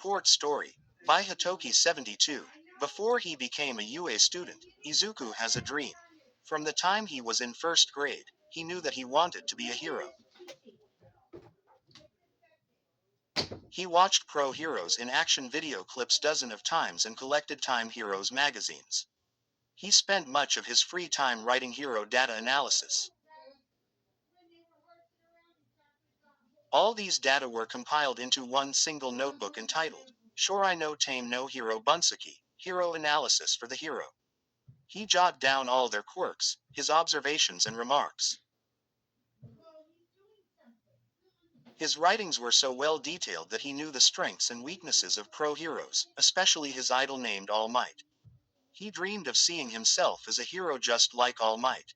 Support story by Hitoki72. Before he became a UA student, Izuku has a dream. From the time he was in first grade, he knew that he wanted to be a hero. He watched pro heroes in action video clips dozens of times and collected Time Heroes magazines. He spent much of his free time writing hero data analysis. All these data were compiled into one single notebook entitled, Shorai no Tame no Hero Bunsuki, Hero Analysis for the Hero. He jotted down all their quirks, his observations and remarks. His writings were so well detailed that he knew the strengths and weaknesses of pro heroes, especially his idol named All Might. He dreamed of seeing himself as a hero just like All Might.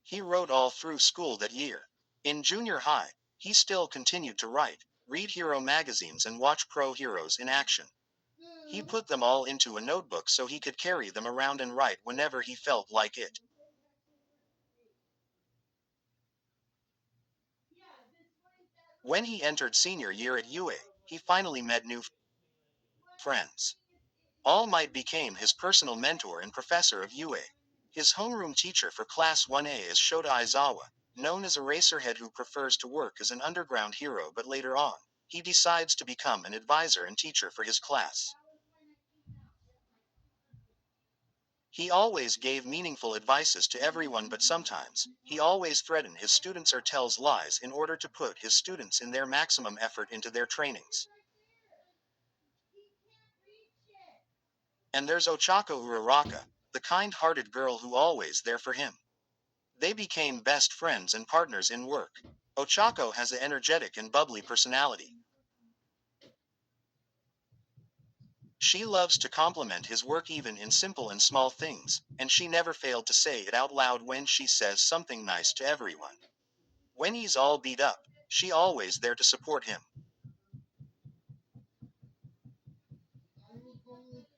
He wrote all through school that year. In junior high, he still continued to write, read hero magazines and watch pro heroes in action. He put them all into a notebook so he could carry them around and write whenever he felt like it. When he entered senior year at UA, he finally met new friends. All Might became his personal mentor and professor of UA. His homeroom teacher for Class 1A is Shota Izawa, known as a racerhead who prefers to work as an underground hero, but later on, he decides to become an advisor and teacher for his class. He always gave meaningful advices to everyone, but sometimes, he always threatened his students or tells lies in order to put his students in their maximum effort into their trainings. And there's Ochako Uraraka, the kind-hearted girl who always there for him. They became best friends and partners in work. Ochako has an energetic and bubbly personality. She loves to compliment his work even in simple and small things, and she never failed to say it out loud when she says something nice to everyone. When he's all beat up, she always there to support him.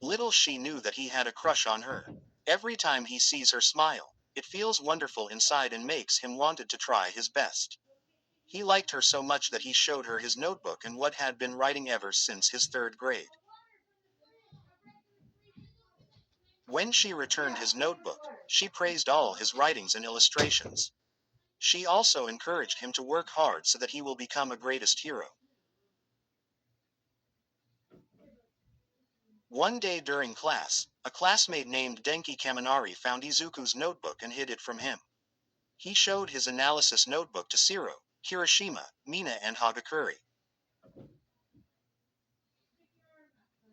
Little she knew that he had a crush on her. Every time he sees her smile, it feels wonderful inside and makes him wanted to try his best. He liked her so much that he showed her his notebook and what had been writing ever since his third grade. When she returned his notebook, she praised all his writings and illustrations. She also encouraged him to work hard so that he will become a greatest hero. One day during class, a classmate named Denki Kaminari found Izuku's notebook and hid it from him. He showed his analysis notebook to Shiro, Kirishima, Mina and Hagakure.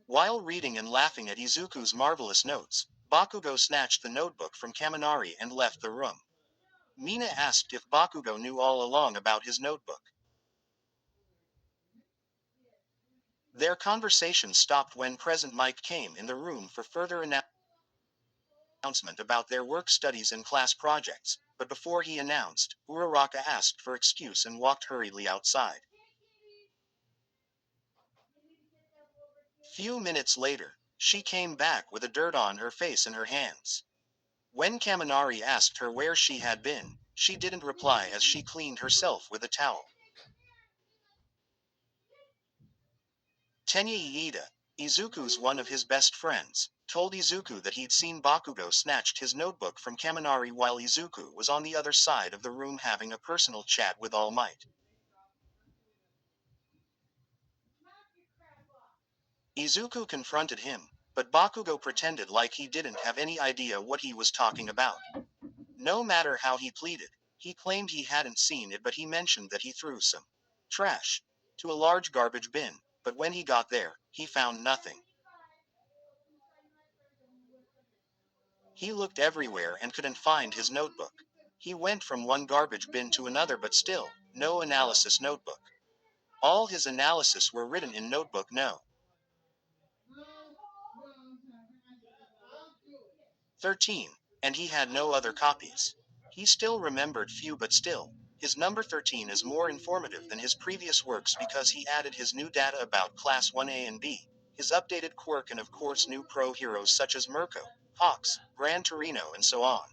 While reading and laughing at Izuku's marvelous notes, Bakugo snatched the notebook from Kaminari and left the room. Mina asked if Bakugo knew all along about his notebook. Their conversation stopped when Present Mike came in the room for further announcement about their work studies and class projects, but before he announced, Uraraka asked for excuse and walked hurriedly outside. Few minutes later, she came back with a dirt on her face and her hands. When Kaminari asked her where she had been, she didn't reply as she cleaned herself with a towel. Tenya Iida, Izuku's one of his best friends, told Izuku that he'd seen Bakugo snatched his notebook from Kaminari while Izuku was on the other side of the room having a personal chat with All Might. Izuku confronted him, but Bakugo pretended like he didn't have any idea what he was talking about. No matter how he pleaded, he claimed he hadn't seen it, but he mentioned that he threw some trash to a large garbage bin, but when he got there, he found nothing. He looked everywhere and couldn't find his notebook. He went from one garbage bin to another, but still, no analysis notebook. All his analysis were written in notebook no. 13, and he had no other copies. He still remembered few, but still, his number 13 is more informative than his previous works because he added his new data about Class 1A and B, his updated quirk and of course new pro heroes such as Mirko, Hawks, Gran Torino and so on.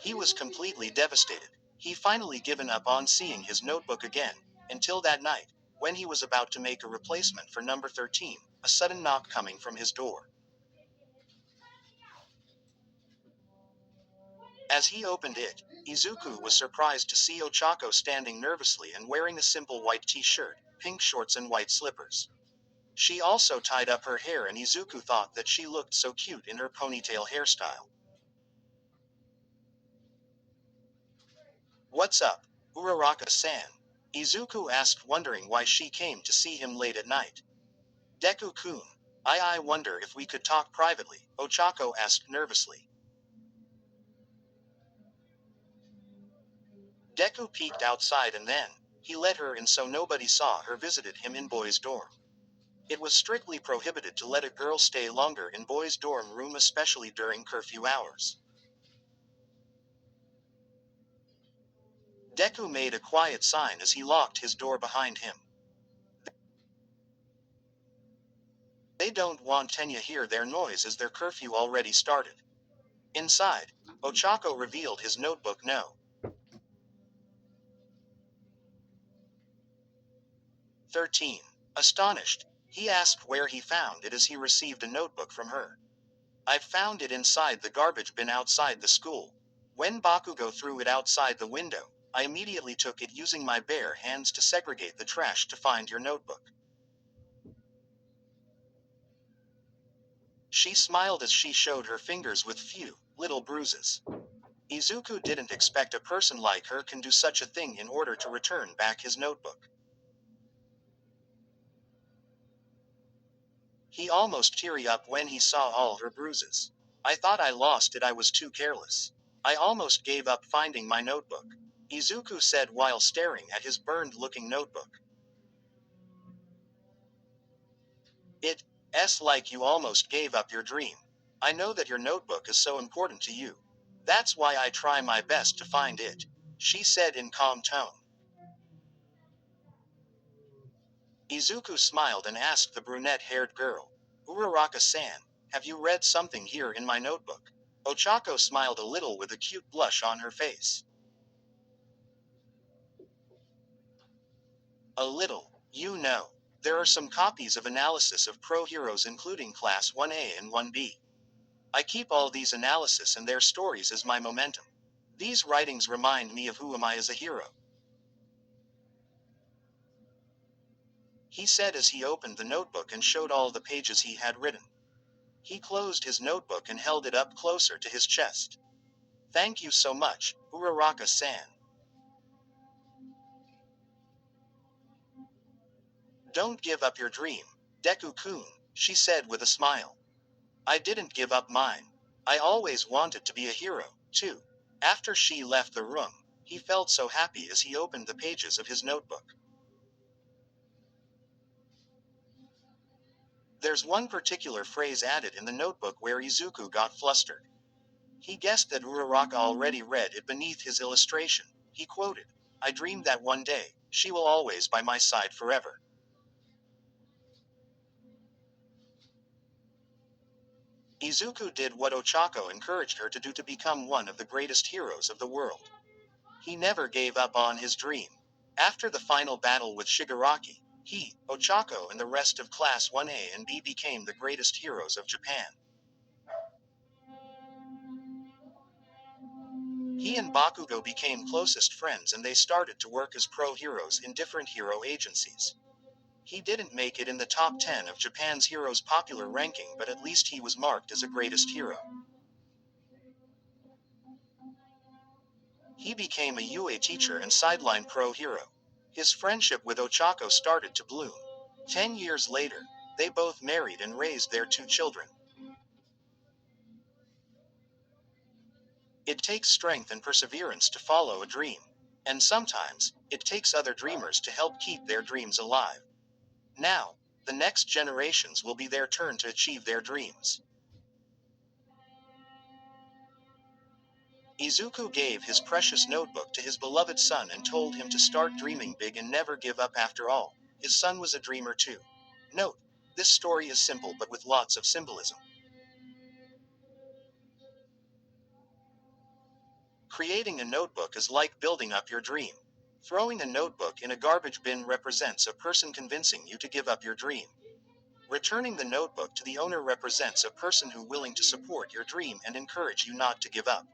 He was completely devastated. He finally given up on seeing his notebook again, until that night, when he was about to make a replacement for number 13, a sudden knock coming from his door. As he opened it, Izuku was surprised to see Ochako standing nervously and wearing a simple white t-shirt, pink shorts and white slippers. She also tied up her hair and Izuku thought that she looked so cute in her ponytail hairstyle. "What's up, Uraraka-san?" Izuku asked, wondering why she came to see him late at night. "Deku-kun, I wonder if we could talk privately," Ochako asked nervously. Deku peeked outside and then, he let her in so nobody saw her visited him in boys' dorm. It was strictly prohibited to let a girl stay longer in boys' dorm room, especially during curfew hours. Deku made a quiet sign as he locked his door behind him. They don't want Tenya hear their noise as their curfew already started. Inside, Ochako revealed his notebook. No. 13. Astonished, he asked where he found it as he received a notebook from her. "I found it inside the garbage bin outside the school. When Bakugo threw it outside the window, I immediately took it using my bare hands to segregate the trash to find your notebook." She smiled as she showed her fingers with few, little bruises. Izuku didn't expect a person like her can do such a thing in order to return back his notebook. He almost teary up when he saw all her bruises. "I thought I lost it, I was too careless. I almost gave up finding my notebook," Izuku said while staring at his burned-looking notebook. "It's like you almost gave up your dream. I know that your notebook is so important to you. That's why I try my best to find it," she said in calm tone. Izuku smiled and asked the brunette-haired girl, "Uraraka-san, have you read something here in my notebook?" Ochako smiled a little with a cute blush on her face. "A little, you know. There are some copies of analysis of pro heroes including Class 1A and 1B. I keep all these analysis and their stories as my momentum. These writings remind me of who am I as a hero," he said as he opened the notebook and showed all the pages he had written. He closed his notebook and held it up closer to his chest. "Thank you so much, Uraraka-san. Don't give up your dream, Deku-kun," she said with a smile. "I didn't give up mine. I always wanted to be a hero, too." After she left the room, he felt so happy as he opened the pages of his notebook. There's one particular phrase added in the notebook where Izuku got flustered. He guessed that Uraraka already read it beneath his illustration. He quoted, "I dreamed that one day, she will always by my side forever." Izuku did what Ochako encouraged her to do to become one of the greatest heroes of the world. He never gave up on his dream. After the final battle with Shigaraki, he, Ochako and the rest of Class 1A and B became the greatest heroes of Japan. He and Bakugo became closest friends and they started to work as pro heroes in different hero agencies. He didn't make it in the top 10 of Japan's heroes popular ranking, but at least he was marked as a greatest hero. He became a UA teacher and sideline pro hero. His friendship with Ochako started to bloom. 10 years later, they both married and raised their 2 children. It takes strength and perseverance to follow a dream. And sometimes, it takes other dreamers to help keep their dreams alive. Now, the next generations will be their turn to achieve their dreams. Izuku gave his precious notebook to his beloved son and told him to start dreaming big and never give up. After all, his son was a dreamer too. Note, this story is simple but with lots of symbolism. Creating a notebook is like building up your dream. Throwing a notebook in a garbage bin represents a person convincing you to give up your dream. Returning the notebook to the owner represents a person who willing to support your dream and encourage you not to give up.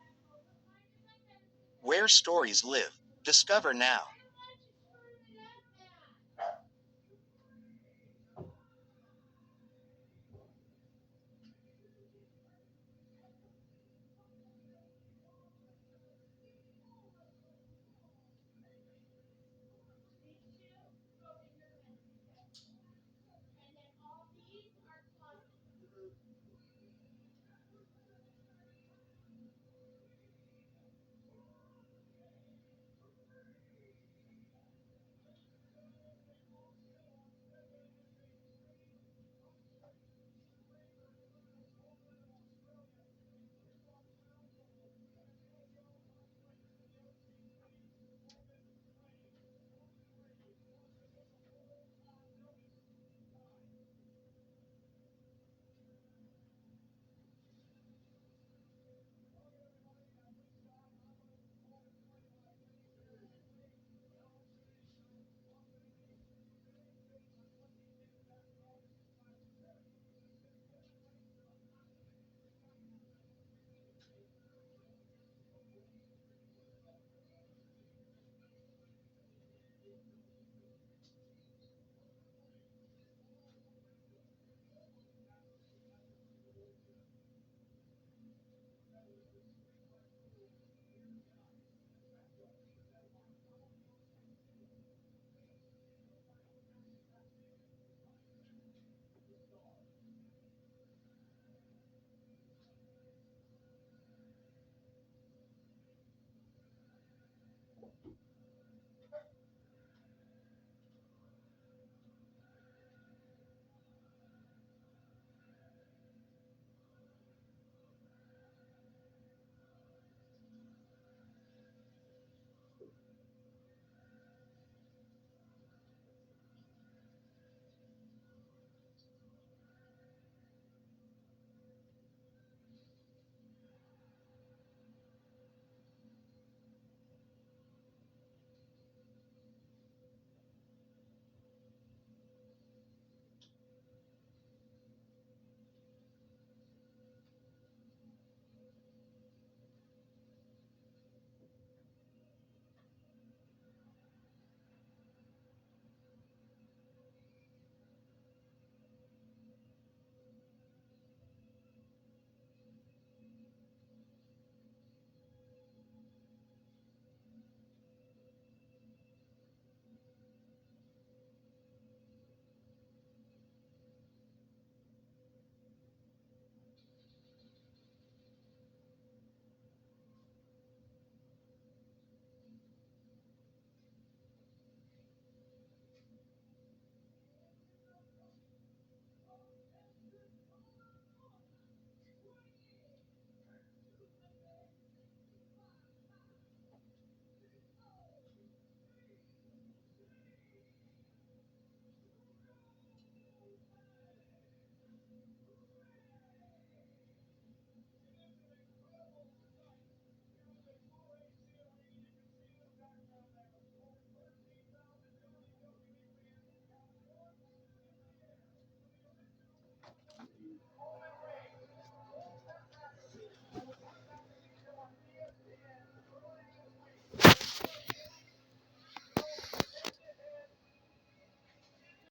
Where stories live. Discover now.